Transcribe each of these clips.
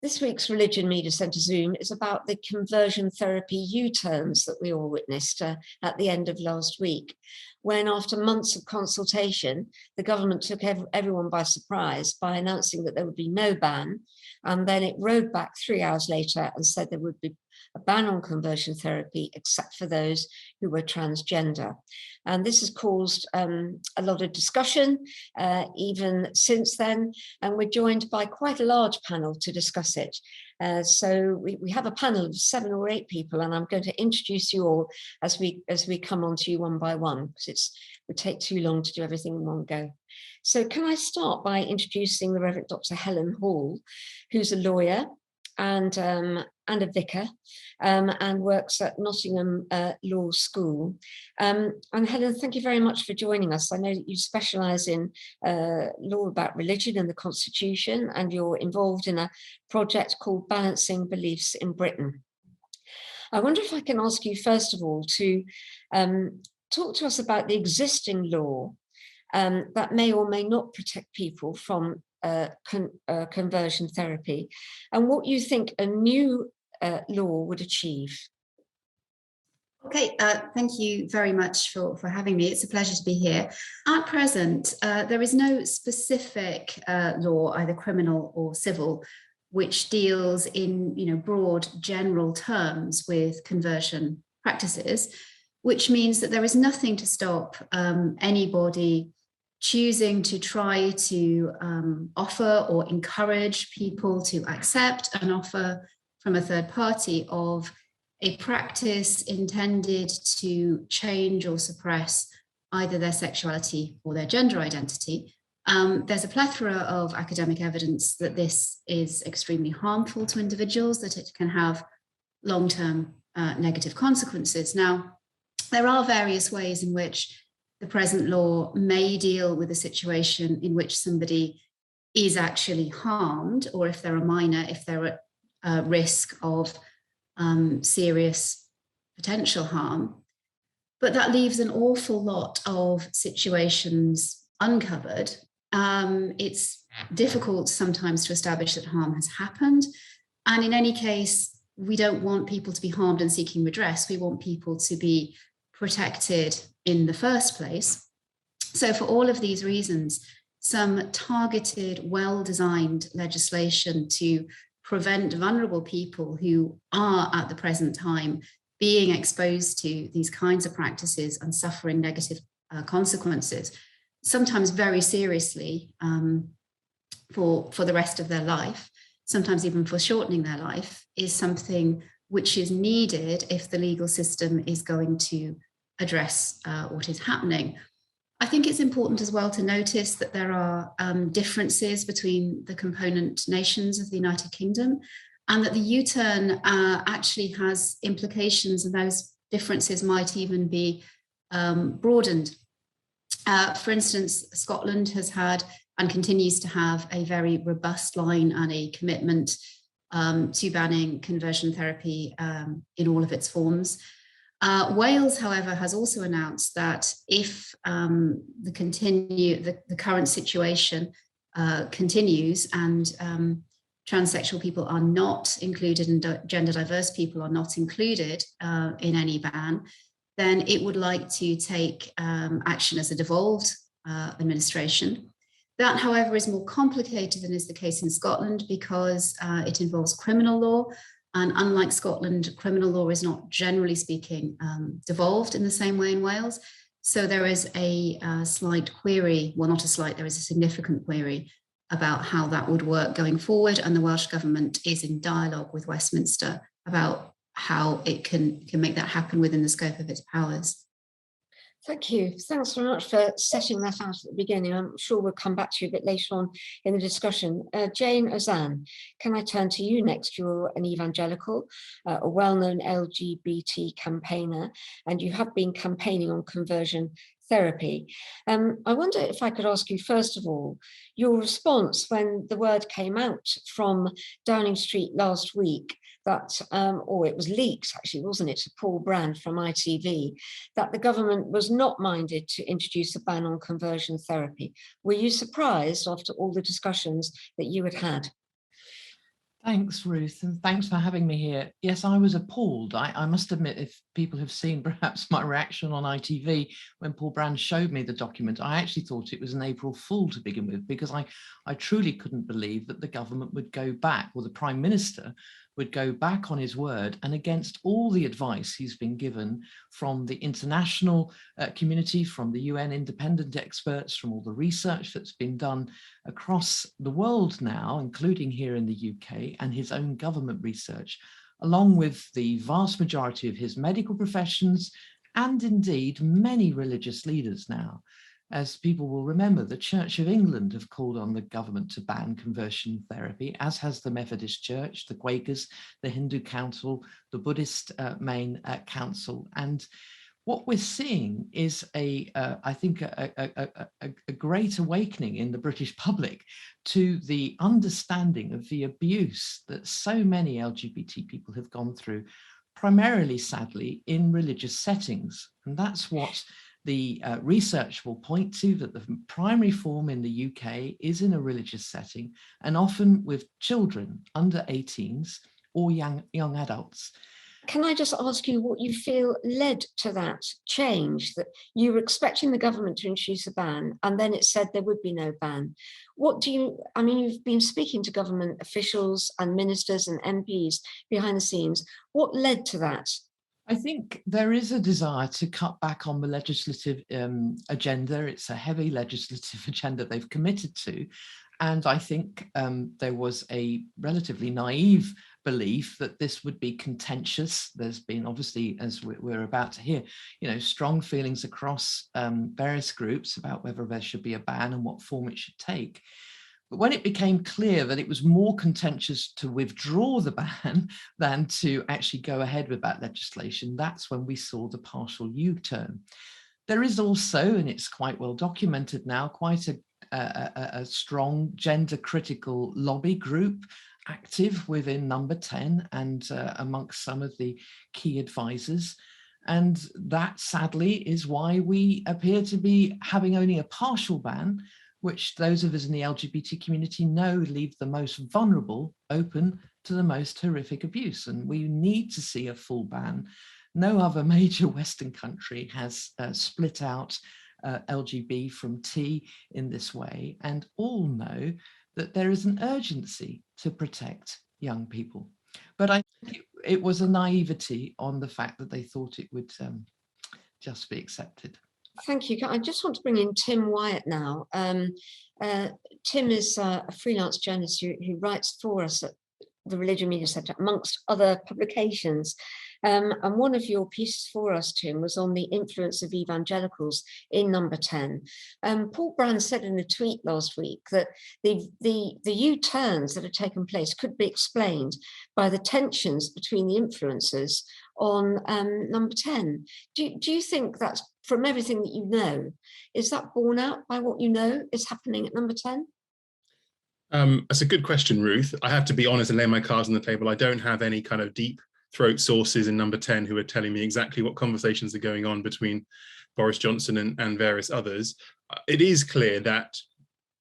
This week's Religion Media Centre Zoom is about the conversion therapy U-turns that we all witnessed at the end of last week, when after months of consultation, the government took everyone by surprise by announcing that there would be no ban, and then it rode back 3 hours later and said there would be a ban on conversion therapy except for those who were transgender. And this has caused a lot of discussion even since then, and we're joined by quite a large panel to discuss it. So we have a panel of 7 or 8 people, and I'm going to introduce you all as we come on to you one by one, because it would take too long to do everything in one go. So can I start by introducing the Rev Dr Helen Hall, who's a lawyer and a vicar, and works at Nottingham Law School. And Helen, thank you very much for joining us. I know that you specialise in law about religion and the Constitution, and you're involved in a project called Balancing Beliefs in Britain. I wonder if I can ask you, first of all, to talk to us about the existing law that may or may not protect people from conversion therapy, and what you think a new law would achieve. Okay, thank you very much for having me. It's a pleasure to be here. At present, there is no specific law, either criminal or civil, which deals in broad general terms with conversion practices, which means that there is nothing to stop anybody choosing to try to offer or encourage people to accept an offer from a third party of a practice intended to change or suppress either their sexuality or their gender identity. There's a plethora of academic evidence that this is extremely harmful to individuals, that it can have long-term negative consequences. Now, there are various ways in which the present law may deal with a situation in which somebody is actually harmed, or if they're a minor, if they're at risk of serious potential harm. But that leaves an awful lot of situations uncovered. It's difficult sometimes to establish that harm has happened. And in any case, we don't want people to be harmed and seeking redress. We want people to be protected in the first place. So for all of these reasons, some targeted, well-designed legislation to prevent vulnerable people who are at the present time being exposed to these kinds of practices and suffering negative consequences, sometimes very seriously for the rest of their life, sometimes even for shortening their life, is something which is needed if the legal system is going to address what is happening. I think it's important as well to notice that there are differences between the component nations of the United Kingdom, and that the U-turn actually has implications, and those differences might even be broadened. For instance, Scotland has had and continues to have a very robust line and a commitment to banning conversion therapy in all of its forms. Wales, however, has also announced that if the current situation continues and transsexual people are not included and gender diverse people are not included in any ban, then it would like to take action as a devolved administration. That, however, is more complicated than is the case in Scotland, because it involves criminal law. And unlike Scotland, criminal law is not, generally speaking, devolved in the same way in Wales. So there is a slight query, well, not a slight, there is a significant query about how that would work going forward. And the Welsh government is in dialogue with Westminster about how it can make that happen within the scope of its powers. Thank you. Thanks very much for setting that out at the beginning. I'm sure we'll come back to you a bit later on in the discussion. Jayne Ozanne, can I turn to you next? You're an evangelical, a well-known LGBT campaigner, and you have been campaigning on conversion therapy. I wonder if I could ask you, first of all, your response when the word came out from Downing Street last week that, or it was leaked actually, wasn't it, to Paul Brand from ITV, that the government was not minded to introduce a ban on conversion therapy. Were you surprised after all the discussions that you had had? Thanks, Ruth, and thanks for having me here. Yes, I was appalled. I must admit, if people have seen perhaps my reaction on ITV when Paul Brand showed me the document, I actually thought it was an April Fool to begin with, because I truly couldn't believe that the government would go back, or the Prime Minister would go back on his word and against all the advice he's been given from the international community, from the UN independent experts, from all the research that's been done across the world now, including here in the UK, and his own government research, along with the vast majority of his medical professions and indeed many religious leaders now. As people will remember, the Church of England have called on the government to ban conversion therapy, as has the Methodist Church, the Quakers, the Hindu Council, the Buddhist main council. And what we're seeing is I think a great awakening in the British public to the understanding of the abuse that so many LGBT people have gone through, primarily, sadly, in religious settings. And that's what the research will point to, that the primary form in the UK is in a religious setting, and often with children under 18s or young adults. Can I just ask you what you feel led to that change, that you were expecting the government to introduce a ban and then it said there would be no ban? I mean, you've been speaking to government officials and ministers and MPs behind the scenes. What led to that? I think there is a desire to cut back on the legislative agenda. It's a heavy legislative agenda they've committed to. And I think there was a relatively naive belief that this would be contentious. There's been, obviously, as we're about to hear, strong feelings across various groups about whether there should be a ban and what form it should take. But when it became clear that it was more contentious to withdraw the ban than to actually go ahead with that legislation, that's when we saw the partial U-turn. There is also, and it's quite well documented now, quite a strong gender critical lobby group active within Number 10 and amongst some of the key advisors. And that, sadly, is why we appear to be having only a partial ban, which those of us in the LGBT community know leave the most vulnerable open to the most horrific abuse. And we need to see a full ban. No other major Western country has split out LGB from T in this way, and all know that there is an urgency to protect young people. But I think it was a naivety on the fact that they thought it would just be accepted. Thank you. I just want to bring in Tim Wyatt now. Tim is a freelance journalist who writes for us at the Religion Media Centre, amongst other publications. And one of your pieces for us, Tim, was on the influence of evangelicals in Number 10. Paul Brand said in a tweet last week that the U-turns that have taken place could be explained by the tensions between the influencers on Number 10. Do you think that's, from everything that you know, is that borne out by what you know is happening at Number 10? That's a good question, Ruth. I have to be honest and lay my cards on the table. I don't have any kind of deep throat sources in Number 10 who are telling me exactly what conversations are going on between Boris Johnson and various others. It is clear that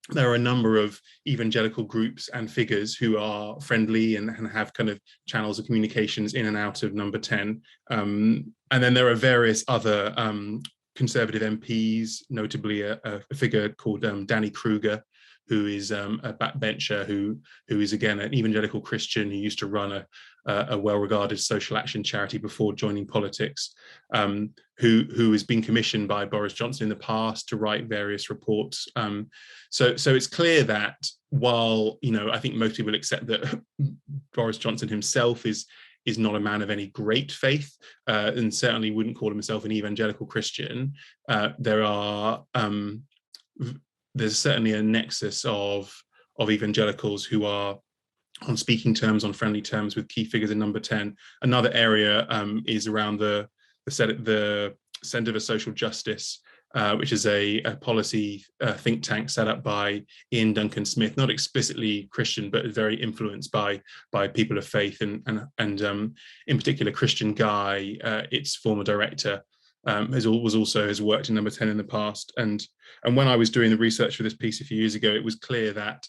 there are a number of evangelical groups and figures who are friendly and have kind of channels of communications in and out of Number 10. And then there are various other Conservative MPs, notably a figure called Danny Kruger, who is a backbencher, who is, again, an evangelical Christian who used to run a well-regarded social action charity before joining politics, who has been commissioned by Boris Johnson in the past to write various reports. So it's clear that while, I think most people accept that Boris Johnson himself is not a man of any great faith, and certainly wouldn't call himself an evangelical Christian, there's certainly a nexus of evangelicals who are on speaking terms, on friendly terms with key figures in Number 10. Another area is around the Centre for Social Justice, which is a policy think tank set up by Ian Duncan Smith, not explicitly Christian, but very influenced by people of faith, and in particular Christian Guy, its former director, has worked in Number 10 in the past. And when I was doing the research for this piece a few years ago, it was clear that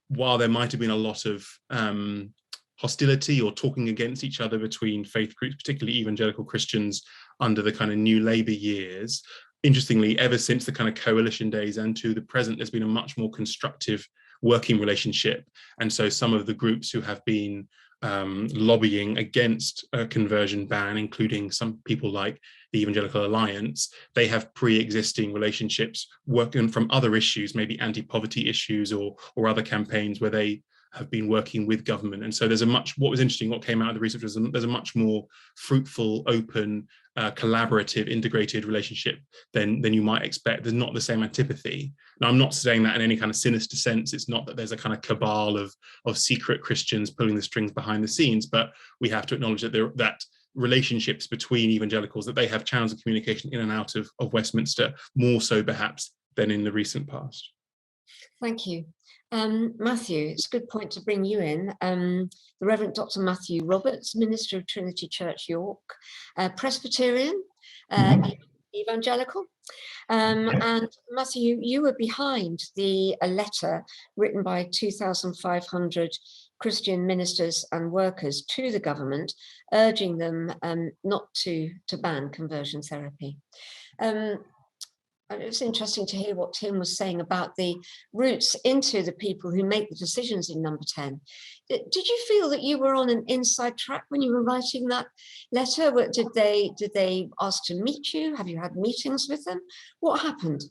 while there might have been a lot of hostility or talking against each other between faith groups, particularly evangelical Christians under the kind of New Labour years, interestingly, ever since the kind of coalition days and to the present, there's been a much more constructive working relationship. And so some of the groups who have been lobbying against a conversion ban, including some people like the Evangelical Alliance, they have pre-existing relationships working from other issues, maybe anti-poverty issues or other campaigns where they have been working with government. And so what was interesting, what came out of the research was there's a much more fruitful, open, collaborative, integrated relationship than you might expect. There's not the same antipathy. Now, I'm not saying that in any kind of sinister sense. It's not that there's a kind of cabal of secret Christians pulling the strings behind the scenes, but we have to acknowledge that relationships between evangelicals, that they have channels of communication in and out of Westminster, more so perhaps than in the recent past. Thank you. Matthew, it's a good point to bring you in. The Rev Dr Matthew Roberts, Minister of Trinity Church, York, Presbyterian, evangelical. And Matthew, you were behind a letter written by 2,500 Christian ministers and workers to the government, urging them not to ban conversion therapy. It was interesting to hear what Tim was saying about the routes into the people who make the decisions in number 10. Did you feel that you were on an inside track when you were writing that letter? Did they ask to meet you? Have you had meetings with them? What happened?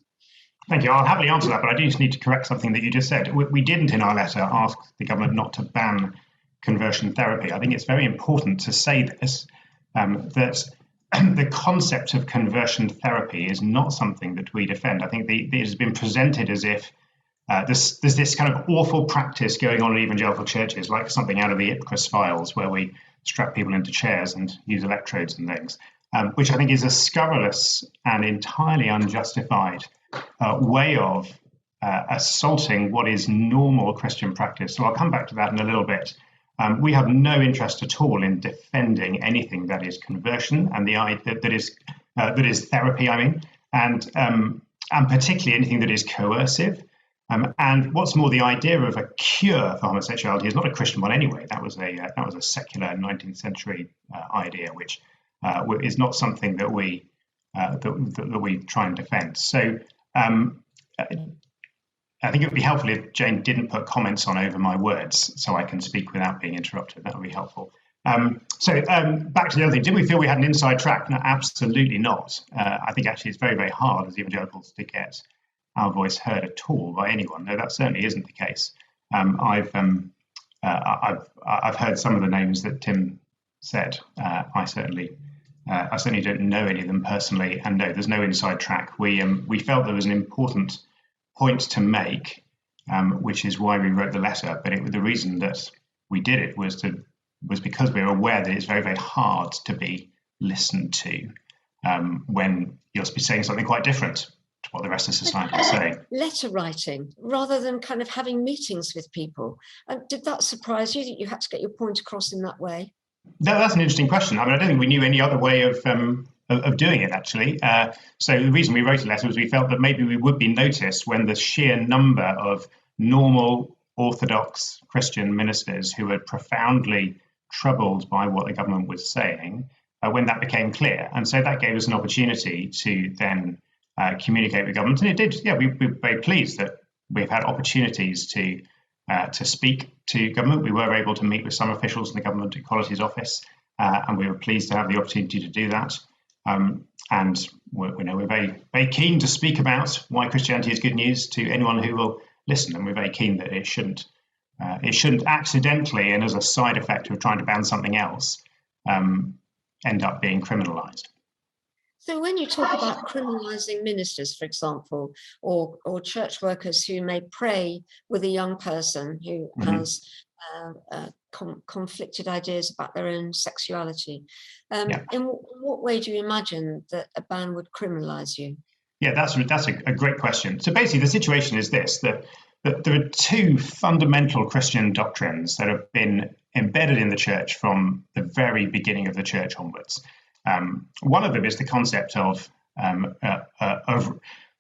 Thank you. I'll happily answer that, but I do just need to correct something that you just said. We didn't in our letter ask the government not to ban conversion therapy. I think it's very important to say this, that the concept of conversion therapy is not something that we defend. I think it has been presented as if there's this kind of awful practice going on in evangelical churches, like something out of the Ipcris files, where we strap people into chairs and use electrodes and things, which I think is a scurrilous and entirely unjustified way of assaulting what is normal Christian practice. So I'll come back to that in a little bit. We have no interest at all in defending anything that is conversion and that is therapy. And particularly anything that is coercive. And what's more, the idea of a cure for homosexuality is not a Christian one anyway. That was a secular 19th century idea, which is not something that we try and defend. So. I think it would be helpful if Jayne didn't put comments on over my words so I can speak without being interrupted. That would be helpful. So back to the other thing. Did we feel we had an inside track? No, absolutely not. I think actually it's very, very hard as evangelicals to get our voice heard at all by anyone. No, that certainly isn't the case. I've heard some of the names that Tim said. I certainly don't know any of them personally, and no, there's no inside track. We felt there was an important point to make, which is why we wrote the letter. But the reason that we did it was because we were aware that it's very, very hard to be listened to when you're saying something quite different to what the rest of society is saying. Letter writing rather than kind of having meetings with people. Did that surprise you that you had to get your point across in that way? No, that's an interesting question. I don't think we knew any other way of doing it, actually. So the reason we wrote a letter was we felt that maybe we would be noticed when the sheer number of normal Orthodox Christian ministers who were profoundly troubled by what the government was saying, when that became clear. And so that gave us an opportunity to then communicate with government. And it did, yeah, we're very pleased that we've had opportunities to speak to government. We were able to meet with some officials in the Government Equalities Office, and we were pleased to have the opportunity to do that. And we're very, very keen to speak about why Christianity is good news to anyone who will listen. And we're very keen that it shouldn't accidentally and as a side effect of trying to ban something else end up being criminalised. So when you talk about criminalising ministers, for example, or church workers who may pray with a young person who has conflicted ideas about their own sexuality, in what way do you imagine that a ban would criminalise you? Yeah, that's a great question. So basically the situation is this, that there are two fundamental Christian doctrines that have been embedded in the church from the very beginning of the church onwards. One of them is the concept of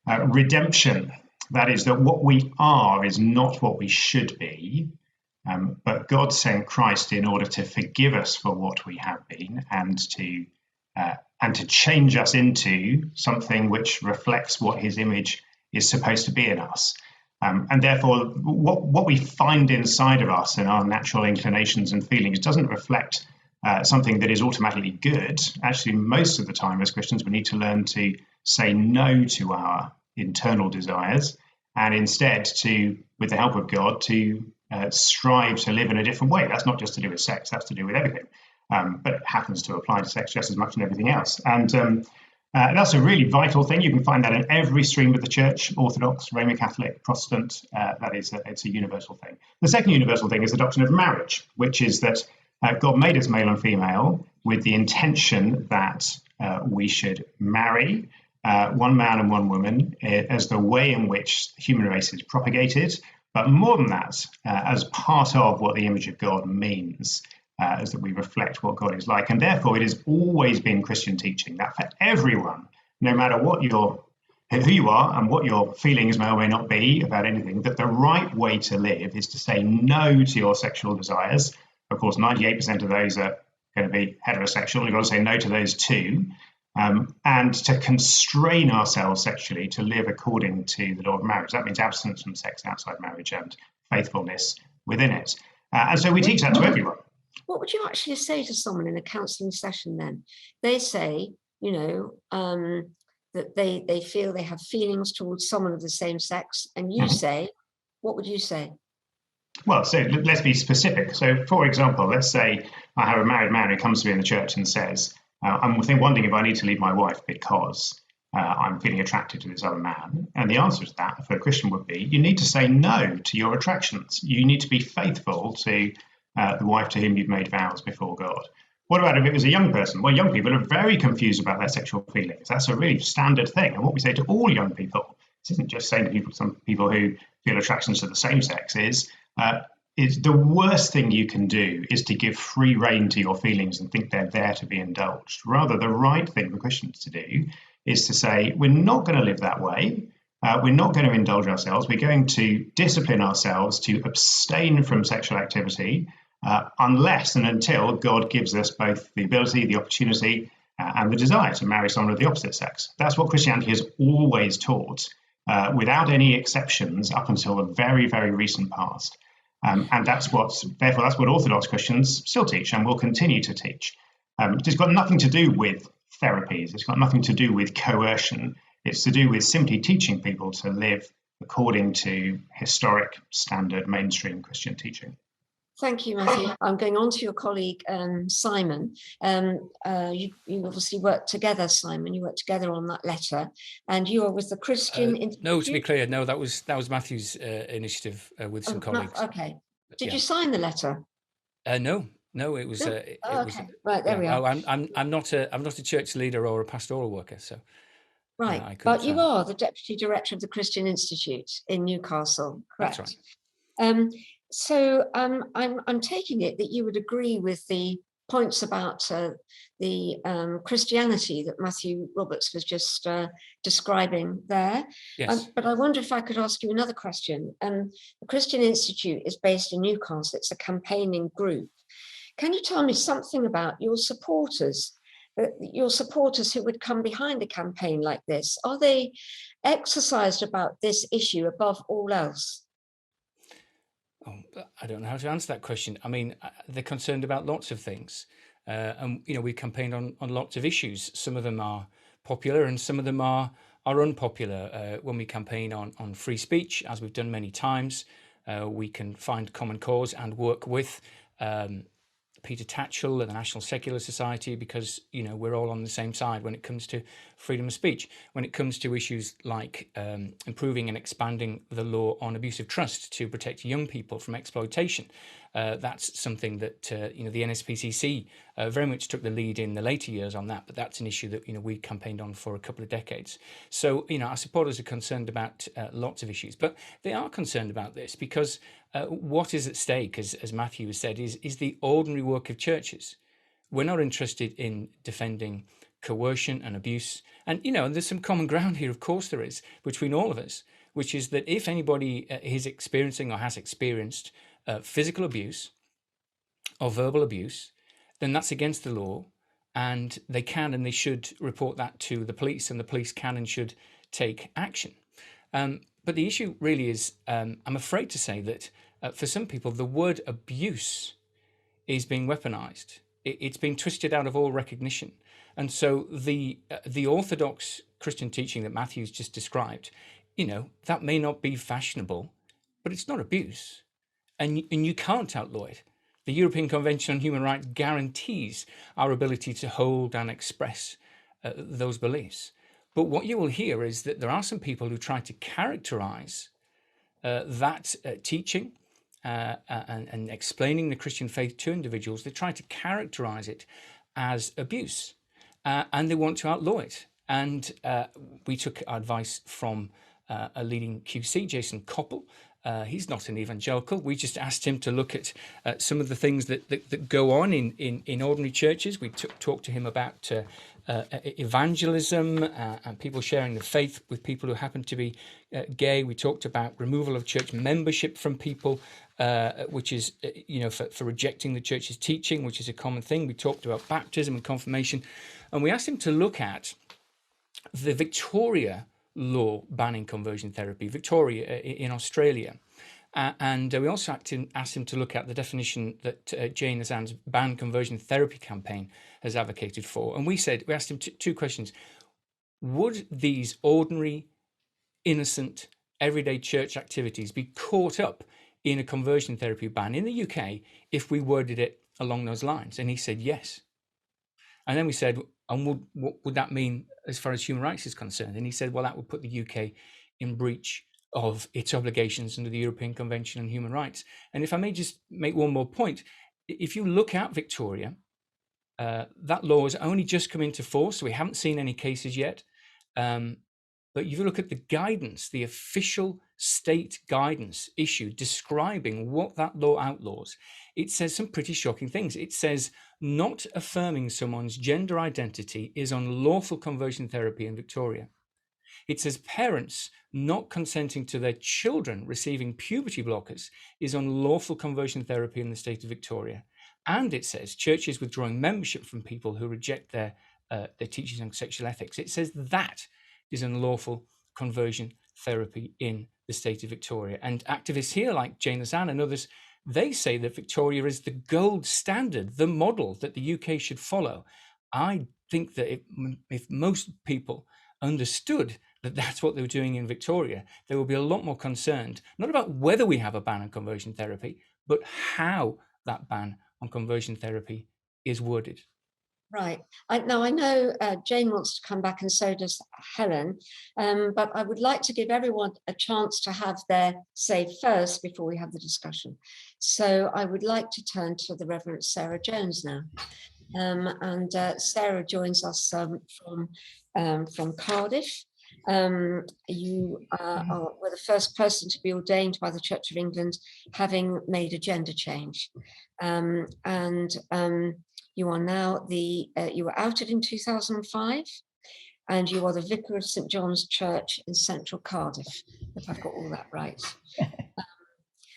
redemption That is, that what we are is not what we should be, but God sent Christ in order to forgive us for what we have been and to change us into something which reflects what his image is supposed to be in us. And therefore, what we find inside of us and our natural inclinations and feelings doesn't reflect something that is automatically good. Actually, most of the time as Christians, we need to learn to say no to our internal desires and instead to, with the help of God, to strive to live in a different way. That's not just to do with sex, that's to do with everything. But it happens to apply to sex just as much as everything else. And that's a really vital thing. You can find that in every stream of the church, Orthodox, Roman Catholic, Protestant. It's a universal thing. The second universal thing is the doctrine of marriage, which is that God made us male and female with the intention that we should marry one man and one woman as the way in which the human race is propagated. But more than that, as part of what the image of God means, is that we reflect what God is like. And therefore, it has always been Christian teaching that for everyone, no matter who you are and what your feelings may or may not be about anything, that the right way to live is to say no to your sexual desires. Of course, 98% of those are going to be heterosexual. You've got to say no to those too. And to constrain ourselves sexually to live according to the law of marriage. That means abstinence from sex outside marriage and faithfulness within it. And so we teach that to everyone. What would you actually say to someone in a counselling session then? They say, that they feel they have feelings towards someone of the same sex, and you say, what would you say? Well, so let's be specific. So, for example, let's say I have a married man who comes to me in the church and says, I'm wondering if I need to leave my wife because I'm feeling attracted to this other man. And the answer to that for a Christian would be, you need to say no to your attractions. You need to be faithful to the wife to whom you've made vows before God. What about if it was a young person? Well, young people are very confused about their sexual feelings. That's a really standard thing. And what we say to all young people, this isn't just saying to some people who feel attractions to the same sex, is the worst thing you can do is to give free rein to your feelings and think they're there to be indulged. Rather, the right thing for Christians to do is to say, we're not going to live that way. We're not going to indulge ourselves. We're going to discipline ourselves to abstain from sexual activity unless and until God gives us both the ability, the opportunity, and the desire to marry someone of the opposite sex. That's what Christianity has always taught, without any exceptions, up until the very, very recent past. And that's what Orthodox Christians still teach and will continue to teach. It's got nothing to do with therapies. It's got nothing to do with coercion. It's to do with simply teaching people to live according to historic, standard, mainstream Christian teaching. Thank you, Matthew. I'm going on to your colleague, Simon. You obviously worked together, Simon. You worked together on that letter, and you are with the Christian Institute. No, to be clear, no, that was Matthew's initiative with some colleagues. Okay. Did you sign the letter? No, it was. Right, there we are. I'm not a church leader or a pastoral worker, so. Right, but you are the deputy director of the Christian Institute in Newcastle, correct? That's right. So I'm taking it that you would agree with the points about the Christianity that Matthew Roberts was just describing there. Yes. But I wonder if I could ask you another question. The Christian Institute is based in Newcastle. It's a campaigning group. Can you tell me something about your supporters who would come behind a campaign like this? Are they exercised about this issue above all else? Oh, I don't know how to answer that question. I mean, they're concerned about lots of things. And, we campaigned on lots of issues. Some of them are popular and some of them are unpopular. When we campaign on free speech, as we've done many times, we can find common cause and work with Peter Tatchell and the National Secular Society because, we're all on the same side when it comes to freedom of speech. When it comes to issues like improving and expanding the law on abuse of trust to protect young people from exploitation, that's something that, the NSPCC very much took the lead in the later years on that, but that's an issue that, we campaigned on for a couple of decades. So, our supporters are concerned about lots of issues, but they are concerned about this because what is at stake, as Matthew has said, is the ordinary work of churches. We're not interested in defending coercion and abuse. And, there's some common ground here, of course there is, between all of us. which is that if anybody is experiencing or has experienced physical abuse or verbal abuse, then that's against the law, and they can and they should report that to the police, and the police can and should take action. But the issue really is, I'm afraid to say that for some people, the word abuse is being weaponized. It's been twisted out of all recognition. And so the orthodox Christian teaching that Matthew's just described, that may not be fashionable, but it's not abuse. And you can't outlaw it. The European Convention on Human Rights guarantees our ability to hold and express those beliefs. But what you will hear is that there are some people who try to characterize that teaching and explaining the Christian faith to individuals. They try to characterize it as abuse, and they want to outlaw it. And we took advice from a leading QC, Jason Koppel. He's not an evangelical. We just asked him to look at some of the things that go on in ordinary churches. We talked to him about evangelism and people sharing the faith with people who happen to be gay. We talked about removal of church membership from people, which is, for rejecting the church's teaching, which is a common thing. We talked about baptism and confirmation. And we asked him to look at the Victoria law banning conversion therapy, Victoria in Australia. And we also asked him to look at the definition that Jayne Ozanne's ban conversion therapy campaign has advocated for. And we asked him two questions. Would these ordinary, innocent, everyday church activities be caught up in a conversion therapy ban in the UK if we worded it along those lines? And he said yes. And then we said, and what would that mean as far as human rights is concerned? And he said, well, that would put the UK in breach of its obligations under the European Convention on Human Rights. And if I may just make one more point, if you look at Victoria, that law has only just come into force, so we haven't seen any cases yet. But if you look at the guidance, the official state guidance issued describing what that law outlaws, it says some pretty shocking things. It says not affirming someone's gender identity is unlawful conversion therapy in Victoria. It says parents not consenting to their children receiving puberty blockers is unlawful conversion therapy in the state of Victoria. And it says churches withdrawing membership from people who reject their teachings on sexual ethics. It says that is unlawful conversion therapy in the state of Victoria. And activists here like Jayne Ozanne and others, they say that Victoria is the gold standard, the model that the UK should follow. I think that if most people understood that that's what they were doing in Victoria, they will be a lot more concerned, not about whether we have a ban on conversion therapy, but how that ban on conversion therapy is worded. Right. I know Jayne wants to come back, and so does Helen, but I would like to give everyone a chance to have their say first before we have the discussion. So I would like to turn to the Reverend Sarah Jones now. And Sarah joins us from Cardiff. You were the first person to be ordained by the Church of England, having made a gender change. You are now you were outed in 2005, and you are the Vicar of St John's Church in central Cardiff, if I've got all that right.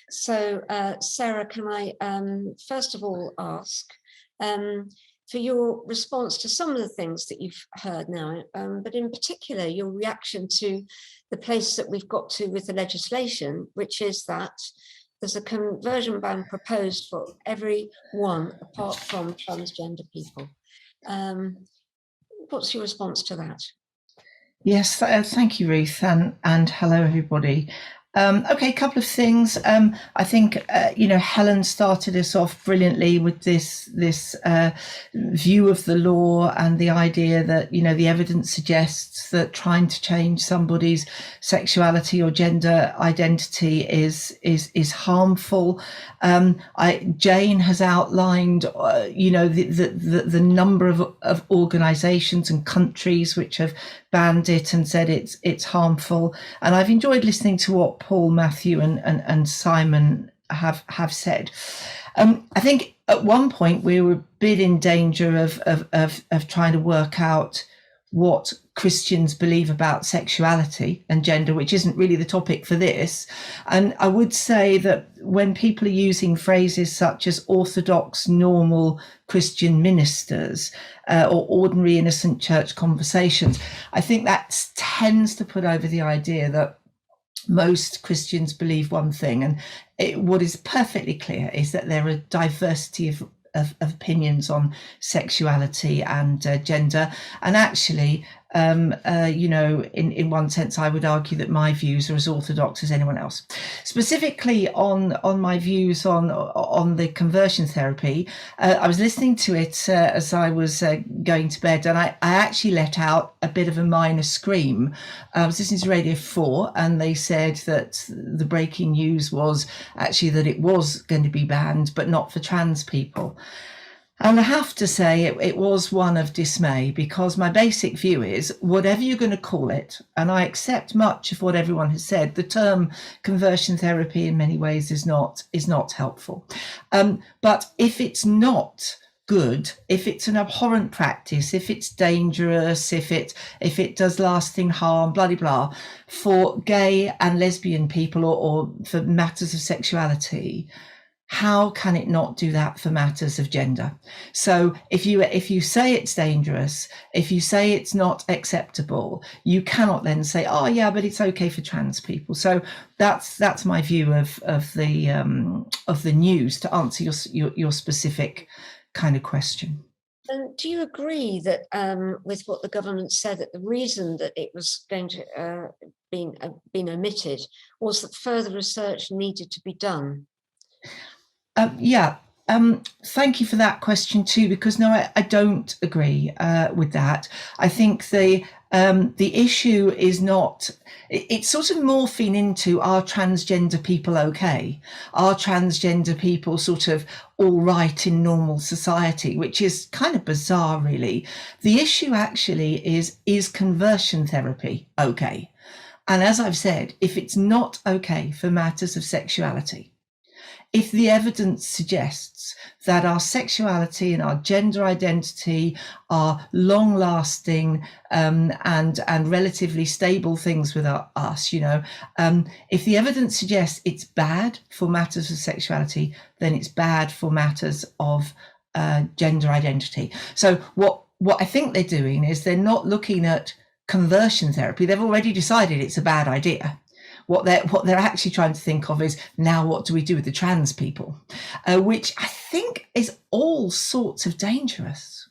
So Sarah, can I first of all ask for your response to some of the things that you've heard now, but in particular your reaction to the place that we've got to with the legislation, which is that there's a conversion ban proposed for everyone apart from transgender people. What's your response to that? Yes, thank you, Ruth, and hello, everybody. Okay, a couple of things. I think Helen started us off brilliantly with this view of the law and the idea that the evidence suggests that trying to change somebody's sexuality or gender identity is harmful. Jayne has outlined the number of organisations and countries which have banned it and said it's harmful. And I've enjoyed listening to what Paul, Matthew and Simon have said. I think at one point we were a bit in danger of trying to work out what Christians believe about sexuality and gender, which isn't really the topic for this. And I would say that when people are using phrases such as orthodox, normal Christian ministers or ordinary innocent church conversations, I think that tends to put over the idea that most Christians believe one thing. And what is perfectly clear is that there are a diversity of opinions on sexuality and gender. And actually, in one sense, I would argue that my views are as orthodox as anyone else. Specifically on my views on the conversion therapy, I was listening to it as I was going to bed, and I actually let out a bit of a minor scream. I was listening to Radio 4, and they said that the breaking news was actually that it was going to be banned, but not for trans people. And I have to say it was one of dismay, because my basic view is, whatever you're going to call it, and I accept much of what everyone has said, the term conversion therapy in many ways is not helpful. But if it's not good, if it's an abhorrent practice, if it's dangerous, if it does lasting harm, blah, blah, blah, for gay and lesbian people or for matters of sexuality, how can it not do that for matters of gender? So if you say it's dangerous, if you say it's not acceptable, you cannot then say, oh yeah, but it's okay for trans people. So that's my view of the news, to answer your specific kind of question. And do you agree that with what the government said, that the reason that it was going to been omitted was that further research needed to be done? Thank you for that question too, because no, I don't agree with that. I think the issue is not, it's sort of morphing into, are transgender people okay? Are transgender people sort of all right in normal society, which is kind of bizarre, really. The issue actually is conversion therapy okay? And as I've said, if it's not okay for matters of sexuality, if the evidence suggests that our sexuality and our gender identity are long-lasting and relatively stable things with us, if the evidence suggests it's bad for matters of sexuality, then it's bad for matters of gender identity. So what I think they're doing is they're not looking at conversion therapy. They've already decided it's a bad idea. What they're actually trying to think of is, now what do we do with the trans people? Which I think is all sorts of dangerous.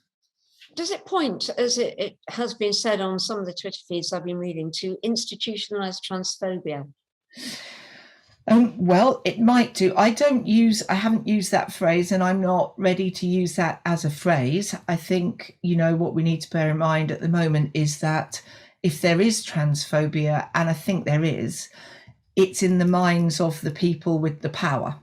Does it point, as it has been said on some of the Twitter feeds I've been reading, to institutionalized transphobia? Well, it might do. I haven't used that phrase, and I'm not ready to use that as a phrase. I think, what we need to bear in mind at the moment is that if there is transphobia, and I think there is, it's in the minds of the people with the power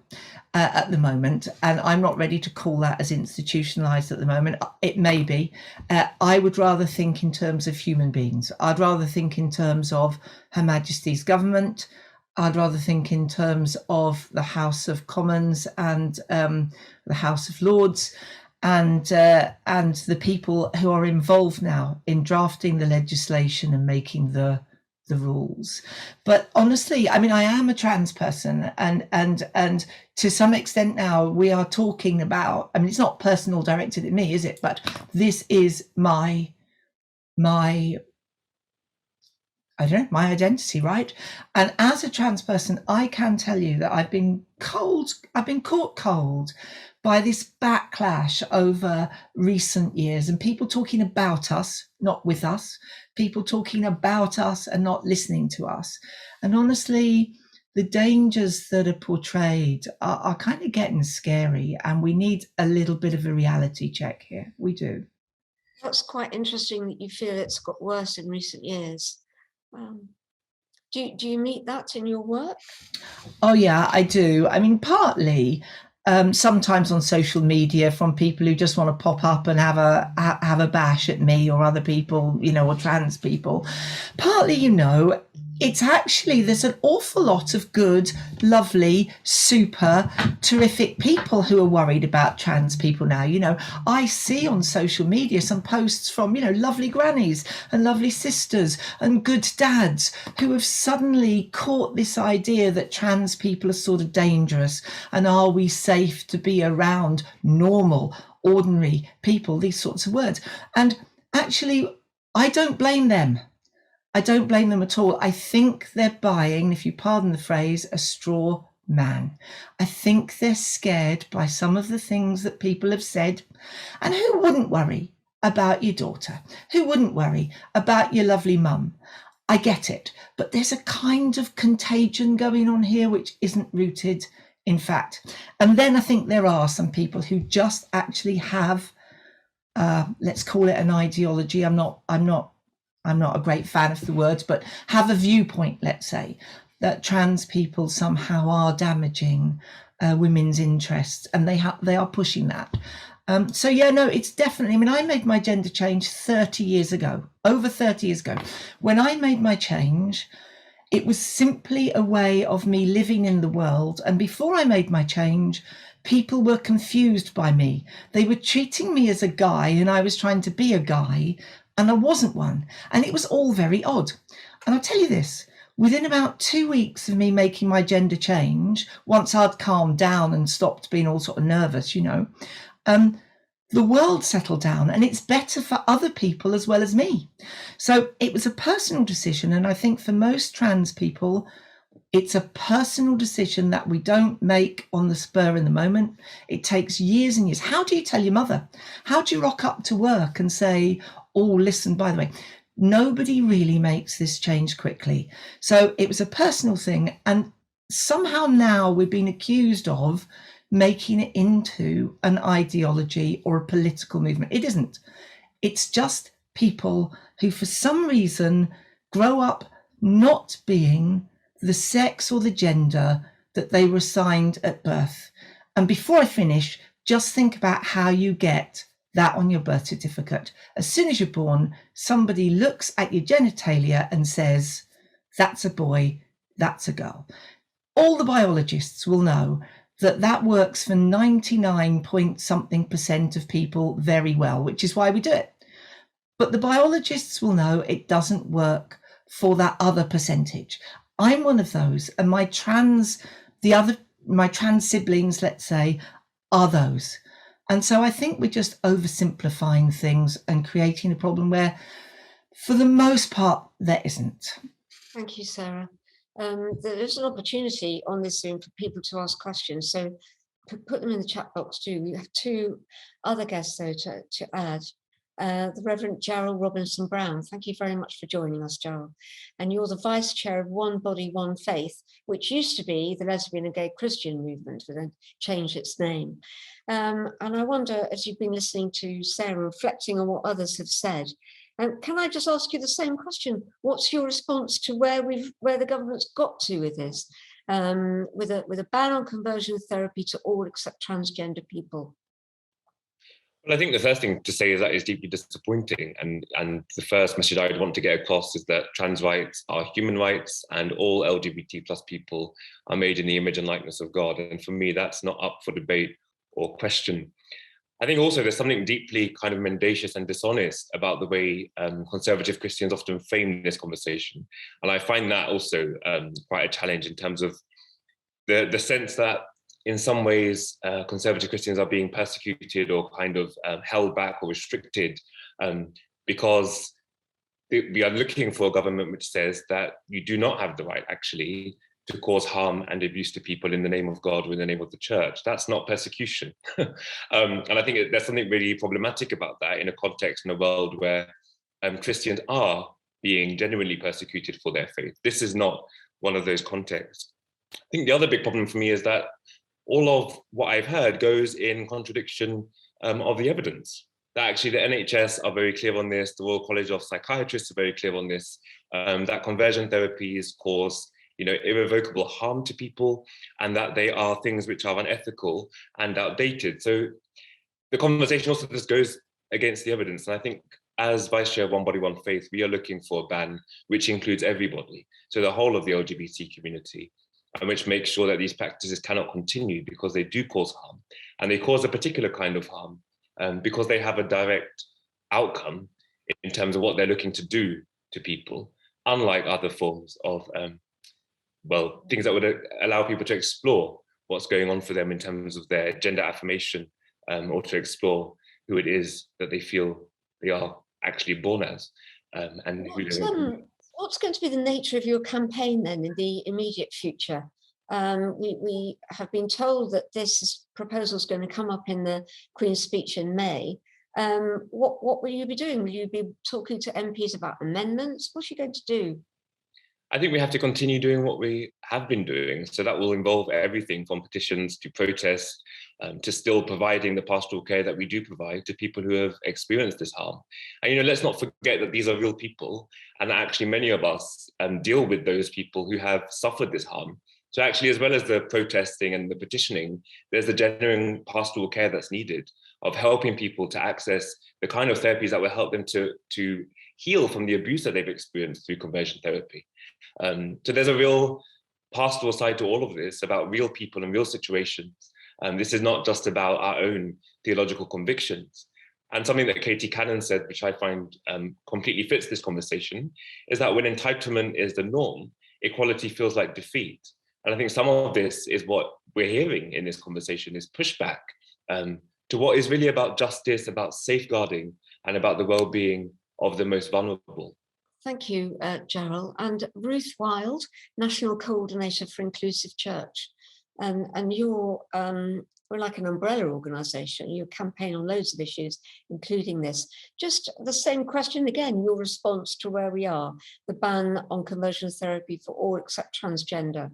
at the moment. And I'm not ready to call that as institutionalized at the moment. It may be. I would rather think in terms of human beings. I'd rather think in terms of Her Majesty's government. I'd rather think in terms of the House of Commons and the House of Lords, and the people who are involved now in drafting the legislation and making the rules. But honestly, I am a trans person, and to some extent now we are talking about, it's not personal directed at me, is it? But this is my identity, right? And as a trans person, I can tell you that I've been caught cold by this backlash over recent years, and people talking about us, not with us, people talking about us and not listening to us. And honestly, the dangers that are portrayed are kind of getting scary, and we need a little bit of a reality check here. We do. That's quite interesting that you feel it's got worse in recent years. Do you meet that in your work? Oh yeah, I do. Partly sometimes on social media from people who just want to pop up and have a bash at me or other people, or trans people. Partly, it's actually, there's an awful lot of good, lovely, super, terrific people who are worried about trans people now. You know, I see on social media some posts from, you know, lovely grannies and lovely sisters and good dads who have suddenly caught this idea that trans people are sort of dangerous, and are we safe to be around normal, ordinary people, these sorts of words. And actually, I don't blame them. I don't blame them at all. I think they're buying, if you pardon the phrase, a straw man. I think they're scared by some of the things that people have said. And who wouldn't worry about your daughter? Who wouldn't worry about your lovely mum? I get it. But there's a kind of contagion going on here which isn't rooted in fact. And then I think there are some people who just actually have, let's call it an ideology. I'm not a great fan of the words, but have a viewpoint, let's say, that trans people somehow are damaging women's interests, and they are pushing that. So yeah, no, it's definitely, I mean, I made my gender change 30 years ago, over 30 years ago. When I made my change, it was simply a way of me living in the world. And before I made my change, people were confused by me. They were treating me as a guy, and I was trying to be a guy, and I wasn't one. And it was all very odd. And I'll tell you this, within about 2 weeks of me making my gender change, once I'd calmed down and stopped being all sort of nervous, you know, the world settled down, and it's better for other people as well as me. So it was a personal decision. And I think for most trans people, it's a personal decision that we don't make on the spur in the moment. It takes years and years. How do you tell your mother? How do you rock up to work and say, oh, listen, by the way, nobody really makes this change quickly. So it was a personal thing. And somehow now we've been accused of making it into an ideology or a political movement. It isn't. It's just people who for some reason grow up not being the sex or the gender that they were assigned at birth. And before I finish, just think about how you get that on your birth certificate. As soon as you're born, somebody looks at your genitalia and says, that's a boy, that's a girl. All the biologists will know that that works for 99.something% of people very well, which is why we do it. But the biologists will know it doesn't work for that other percentage. I'm one of those, and my trans siblings, let's say, are those. And so I think we're just oversimplifying things and creating a problem where, for the most part, there isn't. Thank you, Sarah. There is an opportunity on this Zoom for people to ask questions, so put them in the chat box too. We have two other guests though to add. The Rev Jarel Robinson-Brown, thank you very much for joining us, Jarel. And you're the Vice Chair of OneBodyOneFaith, which used to be the Lesbian and Gay Christian Movement, but then changed its name. And I wonder, as you've been listening to Sarah, reflecting on what others have said, can I just ask you the same question? What's your response to where the government's got to with this, with a ban on conversion therapy to all except transgender people? Well, I think the first thing to say is that it's deeply disappointing. And the first message I would want to get across is that trans rights are human rights, and all LGBT plus people are made in the image and likeness of God. And for me, that's not up for debate or question. I think also there's something deeply kind of mendacious and dishonest about the way conservative Christians often frame this conversation. And I find that also quite a challenge in terms of the sense that in some ways conservative Christians are being persecuted or kind of held back or restricted because we are looking for a government which says that you do not have the right actually to cause harm and abuse to people in the name of God or in the name of the church. That's not persecution. And I think there's something really problematic about that in a context, in a world where Christians are being genuinely persecuted for their faith. This is not one of those contexts. I think the other big problem for me is that all of what I've heard goes in contradiction of the evidence. That actually the NHS are very clear on this, the Royal College of Psychiatrists are very clear on this, that conversion therapies cause irrevocable harm to people, and that they are things which are unethical and outdated. So the conversation also just goes against the evidence. And I think as Vice Chair of One Body, One Faith, we are looking for a ban which includes everybody, so the whole of the LGBT community, and which makes sure that these practices cannot continue because they do cause harm, and they cause a particular kind of harm because they have a direct outcome in terms of what they're looking to do to people, unlike other forms of, well, things that would allow people to explore what's going on for them in terms of their gender affirmation, or to explore who it is that they feel they are actually born as. And what's going to be the nature of your campaign then in the immediate future? We have been told that this proposal is going to come up in the Queen's speech in May. What will you be doing? Will you be talking to MPs about amendments? What's you going to do? I think we have to continue doing what we have been doing. So that will involve everything from petitions to protests, to still providing the pastoral care that we do provide to people who have experienced this harm. And, let's not forget that these are real people, and actually many of us deal with those people who have suffered this harm. So actually, as well as the protesting and the petitioning, there's the genuine pastoral care that's needed of helping people to access the kind of therapies that will help them to heal from the abuse that they've experienced through conversion therapy. So there's a real pastoral side to all of this, about real people and real situations. This is not just about our own theological convictions. And something that Katie Cannon said, which I find completely fits this conversation, is that when entitlement is the norm, equality feels like defeat. And I think some of this is what we're hearing in this conversation, is pushback to what is really about justice, about safeguarding, and about the well-being of the most vulnerable. Thank you, Jarel. And Ruth Wilde, National Co-ordinator for Inclusive Church. And you're, we're like an umbrella organisation. You campaign on loads of issues, including this. Just the same question again, your response to where we are, the ban on conversion therapy for all except transgender.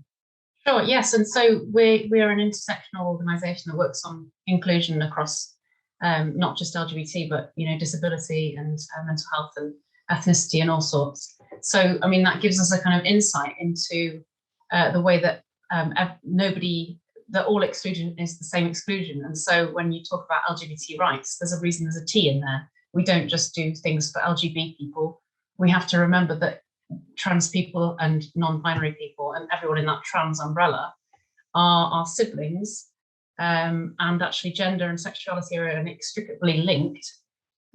Sure, yes, and so we're an intersectional organisation that works on inclusion across not just LGBT, but disability and mental health and ethnicity and all sorts. So, I mean, that gives us a kind of insight into the way that that all exclusion is the same exclusion. And so when you talk about LGBT rights, there's a reason there's a T in there. We don't just do things for LGBT people. We have to remember that trans people and non-binary people and everyone in that trans umbrella are our siblings, and actually gender and sexuality are inextricably linked.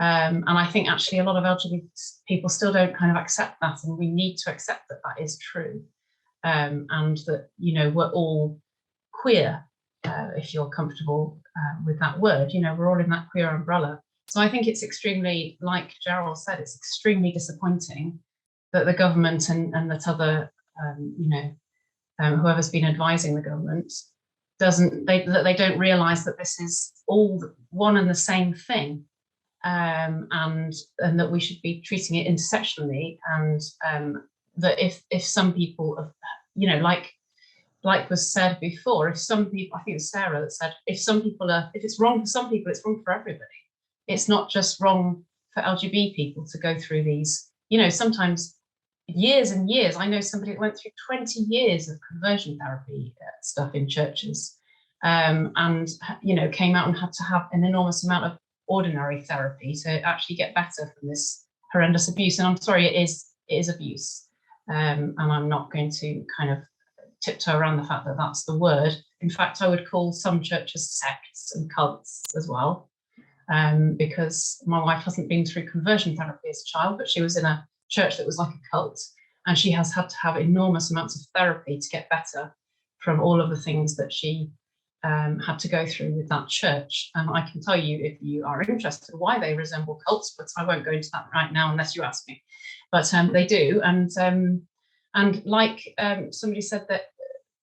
And I think actually a lot of LGBT people still don't kind of accept that, and we need to accept that that is true, and that we're all queer, if you're comfortable with that word. We're all in that queer umbrella. So I think it's extremely, like Jarel said, it's extremely disappointing that the government and that other whoever's been advising the government they don't realise that this is all one and the same thing. And that we should be treating it intersectionally, and that if some people have, like was said before, if some people, I think it was Sarah that said, if it's wrong for some people, it's wrong for everybody. It's not just wrong for LGBT people to go through these, sometimes years and years. I know somebody that went through 20 years of conversion therapy stuff in churches, and came out and had to have an enormous amount of ordinary therapy to actually get better from this horrendous abuse. And I'm sorry, it is abuse, and I'm not going to kind of tiptoe around the fact that that's the word. In fact, I would call some churches sects and cults as well, because my wife hasn't been through conversion therapy as a child, but she was in a church that was like a cult, and she has had to have enormous amounts of therapy to get better from all of the things that she had to go through with that church. And I can tell you, if you are interested, why they resemble cults, but I won't go into that right now unless you ask me. But they do, and like somebody said, that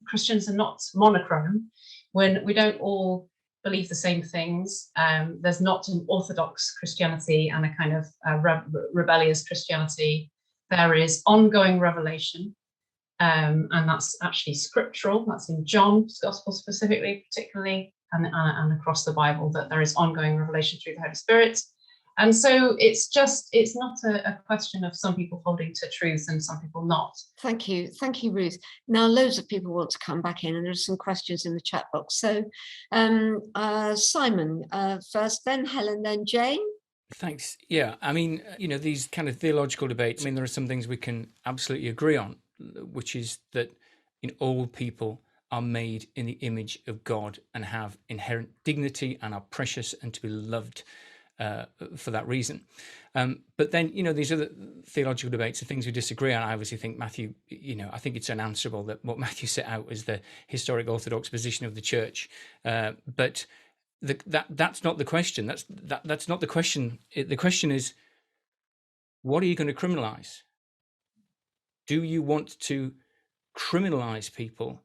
Christians are not monochrome. When we don't all believe the same things, there's not an orthodox Christianity and a kind of rebellious Christianity. There is ongoing revelation, and that's actually scriptural. That's in John's Gospel specifically, particularly, and across the Bible, that there is ongoing revelation through the Holy Spirit. And so it's not a question of some people holding to truth and some people not. Thank you, Ruth. Now, loads of people want to come back in, and there's some questions in the chat box. So Simon first, then Helen, then Jayne. Thanks. Yeah, I mean, these kind of theological debates, I mean, there are some things we can absolutely agree on, which is that all people are made in the image of God and have inherent dignity and are precious and to be loved for that reason. But then, these other theological debates are things we disagree on. I obviously think Matthew, I think it's unanswerable that what Matthew set out as the historic Orthodox position of the church. But that's not the question. That's not the question. The question is, what are you going to criminalize? Do you want to criminalize people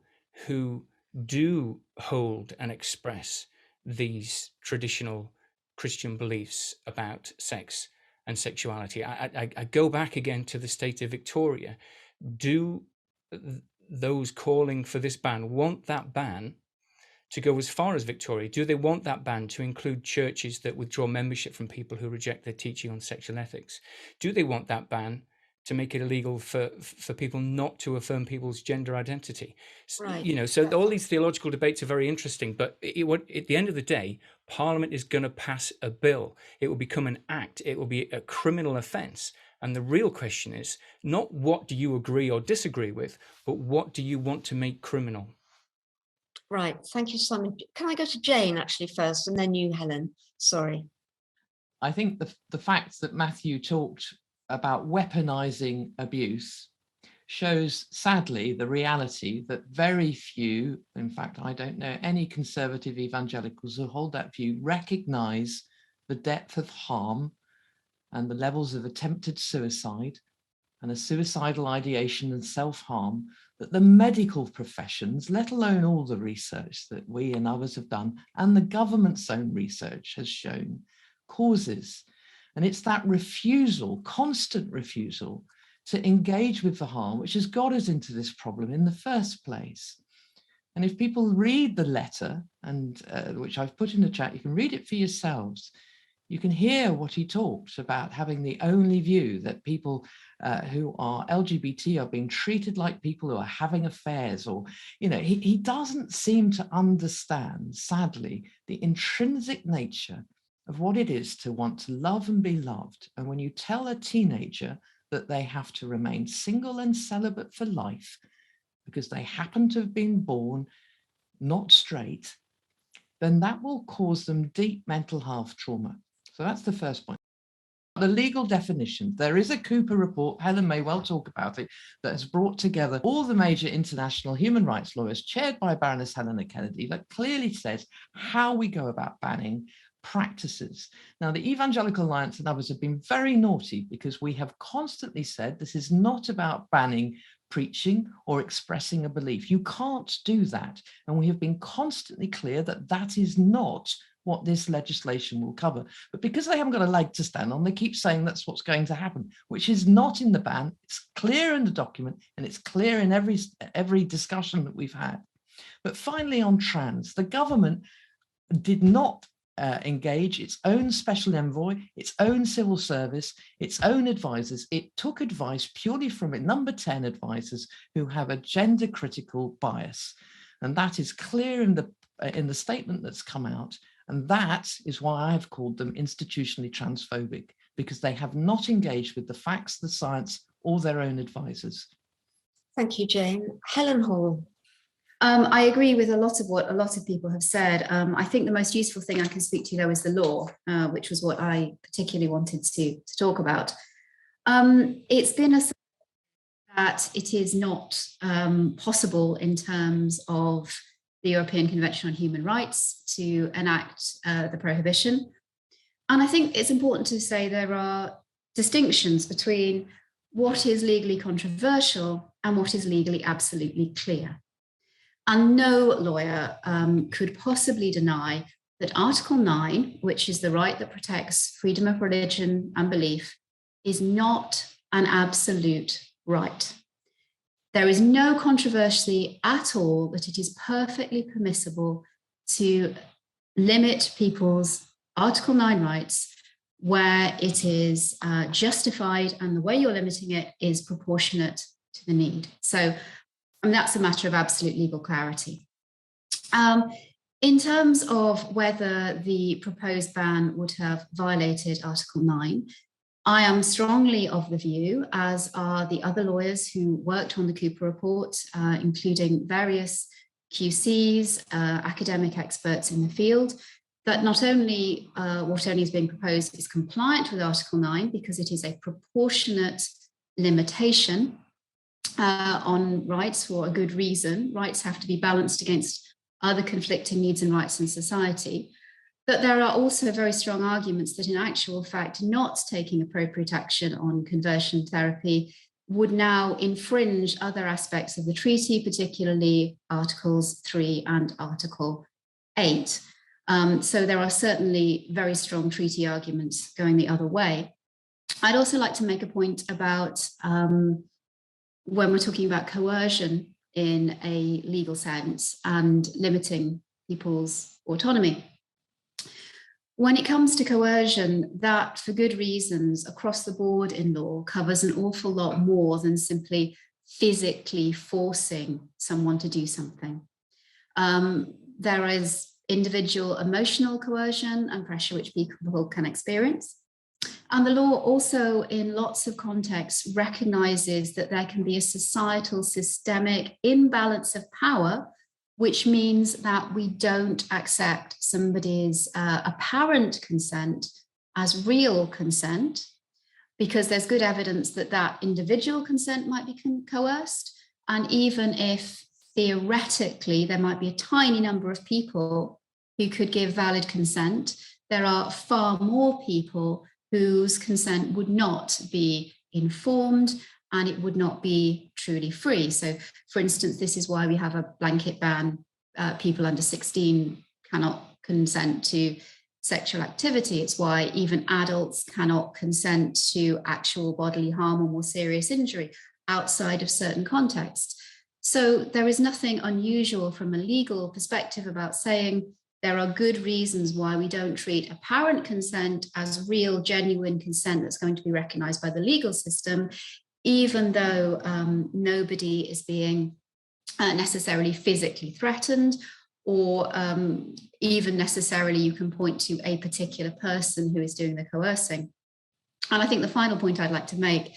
who do hold and express these traditional Christian beliefs about sex and sexuality? I go back again to the state of Victoria. Do those calling for this ban want that ban to go as far as Victoria? Do they want that ban to include churches that withdraw membership from people who reject their teaching on sexual ethics? Do they want that ban to make it illegal for people not to affirm people's gender identity? Right. So all these theological debates are very interesting, but at the end of the day, Parliament is going to pass a bill. It will become an act. It will be a criminal offence. And the real question is not what do you agree or disagree with, but what do you want to make criminal? Right. Thank you, Simon. Can I go to Jayne actually first and then you, Helen? Sorry. I think the fact that Matthew talked about weaponizing abuse shows, sadly, the reality that very few, in fact, I don't know any conservative evangelicals who hold that view, recognize the depth of harm and the levels of attempted suicide and a suicidal ideation and self-harm that the medical professions, let alone all the research that we and others have done, and the government's own research has shown, causes. And it's that refusal, constant refusal, to engage with the harm, which has got us into this problem in the first place. And if people read the letter, and which I've put in the chat, you can read it for yourselves. You can hear what he talks about having the only view that people who are LGBT are being treated like people who are having affairs, or, he doesn't seem to understand, sadly, the intrinsic nature of what it is to want to love and be loved. And when you tell a teenager that they have to remain single and celibate for life because they happen to have been born not straight, then that will cause them deep mental health trauma. So that's the first point. The legal definition, there is a Cooper report, Helen may well talk about it, that has brought together all the major international human rights lawyers, chaired by Baroness Helena Kennedy, that clearly says how we go about banning practices. Now, the Evangelical Alliance and others have been very naughty because we have constantly said this is not about banning preaching or expressing a belief. You can't do that. And we have been constantly clear that that is not what this legislation will cover. But because they haven't got a leg to stand on, they keep saying that's what's going to happen, which is not in the ban. It's clear in the document, and it's clear in every discussion that we've had. But finally, on trans, the government did not engage its own special envoy, its own civil service, its own advisors. It took advice purely from number 10 advisors who have a gender critical bias. And that is clear in the statement that's come out. And that is why I have called them institutionally transphobic, because they have not engaged with the facts, the science, or their own advisors. Thank you, Jayne. Helen Hall. I agree with a lot of what a lot of people have said. I think the most useful thing I can speak to, though, is the law, which was what I particularly wanted to talk about. It's been a that it is not possible in terms of the European Convention on Human Rights to enact the prohibition. And I think it's important to say there are distinctions between what is legally controversial and what is legally absolutely clear. And no lawyer could possibly deny that Article 9, which is the right that protects freedom of religion and belief, is not an absolute right. There is no controversy at all that it is perfectly permissible to limit people's Article 9 rights where it is justified, and the way you're limiting it is proportionate to the need. So that's a matter of absolute legal clarity. In terms of whether the proposed ban would have violated Article 9, I am strongly of the view, as are the other lawyers who worked on the Cooper report, including various QCs, academic experts in the field, that not only what only is being proposed is compliant with Article 9, because it is a proportionate limitation on rights for a good reason. Rights have to be balanced against other conflicting needs and rights in society. But there are also very strong arguments that in actual fact, not taking appropriate action on conversion therapy would now infringe other aspects of the treaty, particularly Articles 3 and Article 8. So there are certainly very strong treaty arguments going the other way. I'd also like to make a point about when we're talking about coercion in a legal sense and limiting people's autonomy. When it comes to coercion, that for good reasons across the board in law covers an awful lot more than simply physically forcing someone to do something. There is individual emotional coercion and pressure which people can experience. And the law also, in lots of contexts, recognizes that there can be a societal systemic imbalance of power, which means that we don't accept somebody's apparent consent as real consent, because there's good evidence that that individual consent might be coerced. And even if theoretically there might be a tiny number of people who could give valid consent, there are far more people whose consent would not be informed and it would not be truly free. So, for instance, this is why we have a blanket ban. People under 16 cannot consent to sexual activity. It's why even adults cannot consent to actual bodily harm or more serious injury outside of certain contexts. So there is nothing unusual from a legal perspective about saying there are good reasons why we don't treat apparent consent as real, genuine consent that's going to be recognized by the legal system, even though nobody is being necessarily physically threatened, or even necessarily you can point to a particular person who is doing the coercing. And I think the final point I'd like to make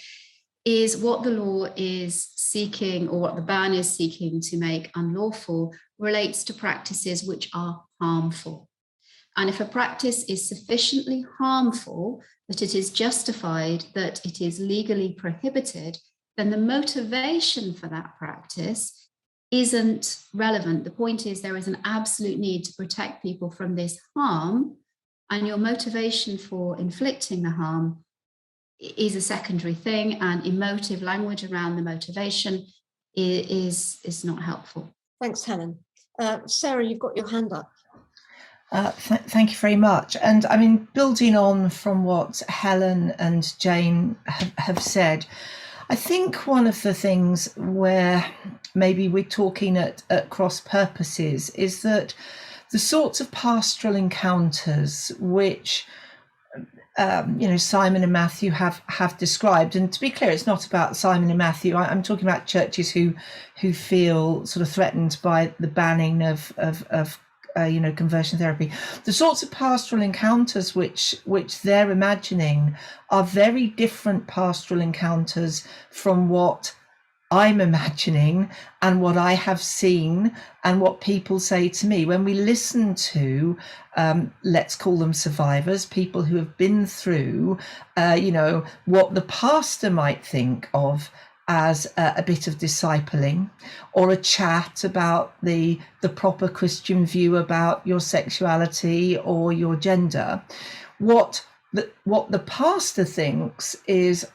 is what the law is seeking, or what the ban is seeking to make unlawful, relates to practices which are harmful. And if a practice is sufficiently harmful that it is justified, that it is legally prohibited, then the motivation for that practice isn't relevant. The point is there is an absolute need to protect people from this harm, and your motivation for inflicting the harm is a secondary thing, and emotive language around the motivation is not helpful. Thanks, Helen. Sarah, you've got your hand up. Thank you very much. And I mean, building on from what Helen and Jayne have said, I think one of the things where maybe we're talking at cross purposes is that the sorts of pastoral encounters which Simon and Matthew have described, and to be clear, it's not about Simon and Matthew. I'm talking about churches who feel sort of threatened by the banning of conversion therapy. The sorts of pastoral encounters which they're imagining are very different pastoral encounters from what I'm imagining and what I have seen and what people say to me. When we listen to, let's call them survivors, people who have been through, what the pastor might think of as a bit of discipling, or a chat about the proper Christian view about your sexuality or your gender, what the pastor thinks is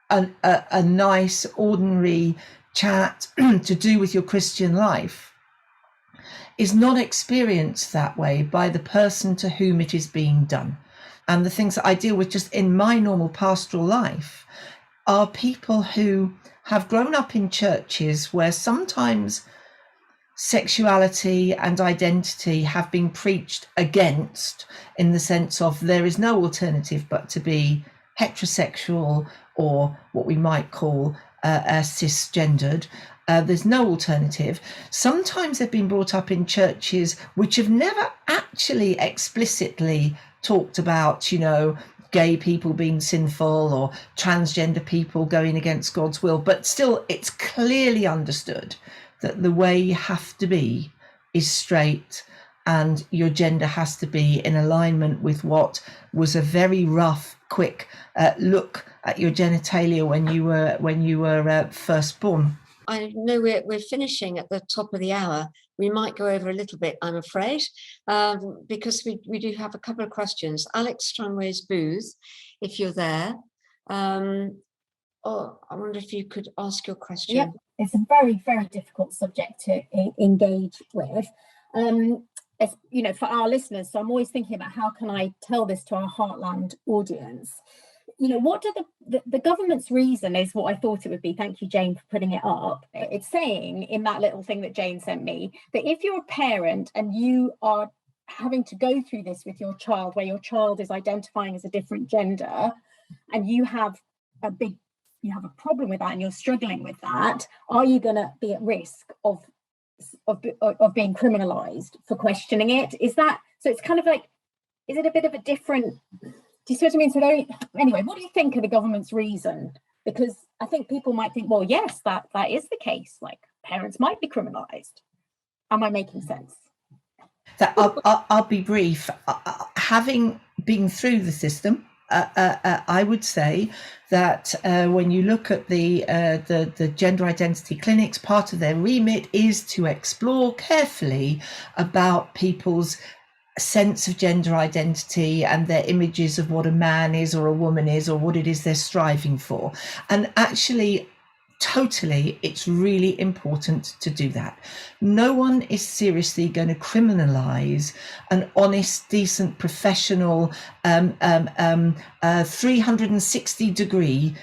a nice, ordinary chat to do with your Christian life is not experienced that way by the person to whom it is being done. And the things that I deal with just in my normal pastoral life are people who have grown up in churches where sometimes sexuality and identity have been preached against, in the sense of there is no alternative but to be heterosexual, or what we might call cisgendered. There's no alternative. Sometimes they've been brought up in churches which have never actually explicitly talked about, gay people being sinful or transgender people going against God's will, but still it's clearly understood that the way you have to be is straight, and your gender has to be in alignment with what was a very rough, quick look at your genitalia when you were first born. I know we're finishing at the top of the hour. We might go over a little bit, I'm afraid, because we do have a couple of questions. Alex Strongways Booth, if you're there. I wonder if you could ask your question. Yep, it's a very, very difficult subject to engage with. As for our listeners, so I'm always thinking about how can I tell this to our Heartland audience. What do the government's reason is what I thought it would be. Thank you, Jayne, for putting it up. It's saying in that little thing that Jayne sent me that if you're a parent and you are having to go through this with your child, where your child is identifying as a different gender, and you have a problem with that and you're struggling with that, are you going to be at risk of being criminalised for questioning it? Is that so? It's kind of like, is it a bit of a different? Do you see what I mean? So anyway, what do you think of the government's reason? Because I think people might think, well, yes, that is the case. Like, parents might be criminalised. Am I making sense? I'll be brief. Having been through the system, I would say that when you look at the gender identity clinics, part of their remit is to explore carefully about people's sense of gender identity and their images of what a man is or a woman is or what it is they're striving for. And actually, totally, it's really important to do that. No one is seriously going to criminalize an honest, decent, professional 360-degree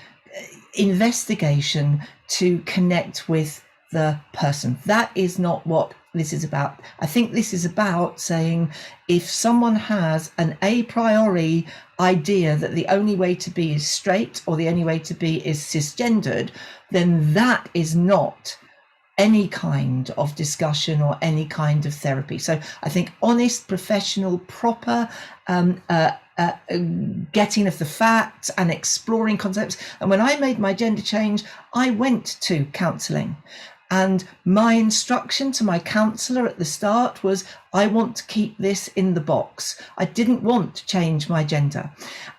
investigation to connect with the person. That is not what this is about. I think this is about saying if someone has an a priori idea that the only way to be is straight or the only way to be is cisgendered, then that is not any kind of discussion or any kind of therapy. So I think honest, professional, proper getting of the facts and exploring concepts. And when I made my gender change, I went to counselling. And my instruction to my counsellor at the start was, I want to keep this in the box. I didn't want to change my gender.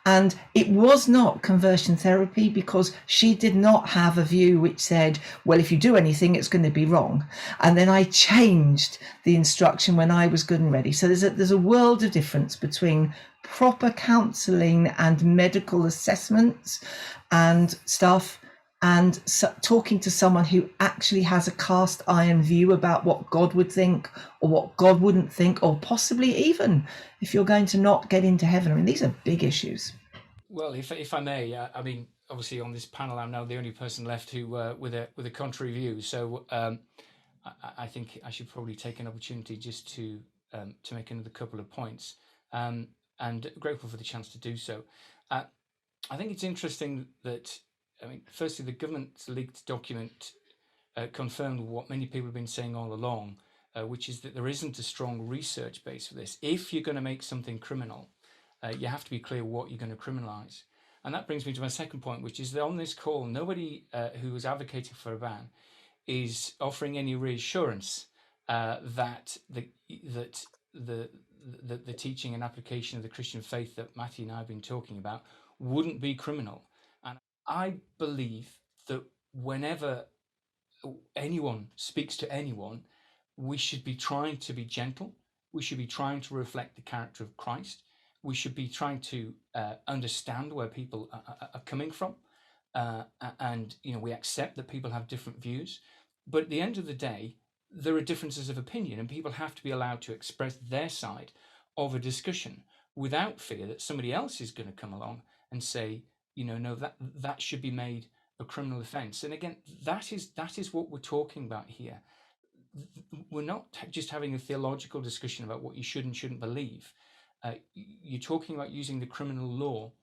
And it was not conversion therapy, because she did not have a view which said, well, if you do anything, it's going to be wrong. And then I changed the instruction when I was good and ready. So there's a world of difference between proper counselling and medical assessments and stuff, and talking to someone who actually has a cast iron view about what God would think or what God wouldn't think, or possibly even if you're going to not get into heaven. I mean, these are big issues. Well, if I may, I mean, obviously on this panel, I'm now the only person left who with a contrary view. So I think I should probably take an opportunity just to make another couple of points, and grateful for the chance to do so. I think it's interesting that, I mean, firstly, the government's leaked document confirmed what many people have been saying all along, which is that there isn't a strong research base for this. If you're going to make something criminal, you have to be clear what you're going to criminalise. And that brings me to my second point, which is that on this call, nobody who is advocating for a ban is offering any reassurance that the teaching and application of the Christian faith that Matthew and I have been talking about wouldn't be criminal. And I believe that whenever anyone speaks to anyone, we should be trying to be gentle. We should be trying to reflect the character of Christ. We should be trying to understand where people are coming from. And, you know, we accept that people have different views. But at the end of the day, there are differences of opinion, and people have to be allowed to express their side of a discussion without fear that somebody else is going to come along and say, you know, no, that should be made a criminal offence. And again, that is what we're talking about here. We're not just having a theological discussion about what you should and shouldn't believe. You're talking about using the criminal law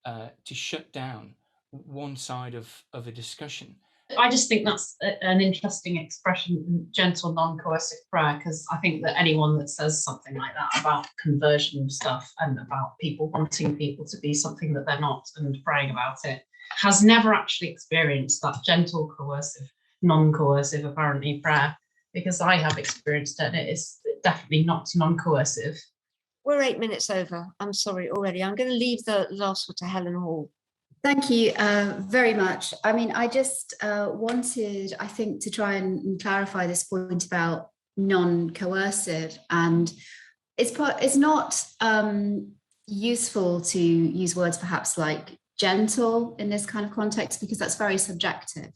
to shut down one side of a discussion. I just think that's an interesting expression, gentle, non-coercive prayer, because I think that anyone that says something like that about conversion stuff and about people wanting people to be something that they're not and praying about it has never actually experienced that gentle, coercive, non-coercive, apparently, prayer, because I have experienced it and it is definitely not non-coercive. We're 8 minutes over. I'm sorry already. I'm going to leave the last word to Helen Hall. Thank you very much. I mean, I just wanted, I think, to try and clarify this point about non-coercive, and it's not useful to use words perhaps like gentle in this kind of context, because that's very subjective.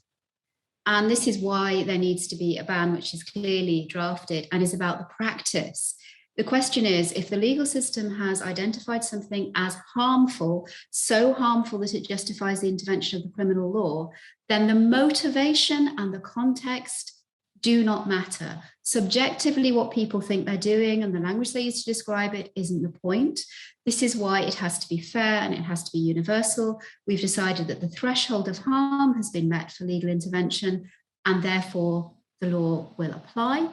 And this is why there needs to be a ban which is clearly drafted and is about the practice. The question is, if the legal system has identified something as harmful, so harmful that it justifies the intervention of the criminal law, then the motivation and the context do not matter. Subjectively, what people think they're doing and the language they use to describe it isn't the point. This is why it has to be fair and it has to be universal. We've decided that the threshold of harm has been met for legal intervention, and therefore the law will apply.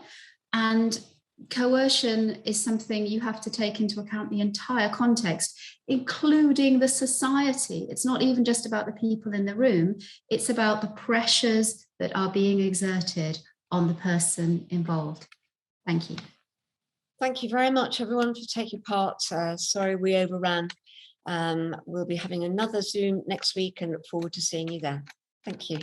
And coercion is something you have to take into account the entire context, including the society. It's not even just about the people in the room, it's about the pressures that are being exerted on the person involved. Thank you. Thank you very much, everyone, for taking part. Sorry we overran. We'll be having another Zoom next week and look forward to seeing you there. Thank you.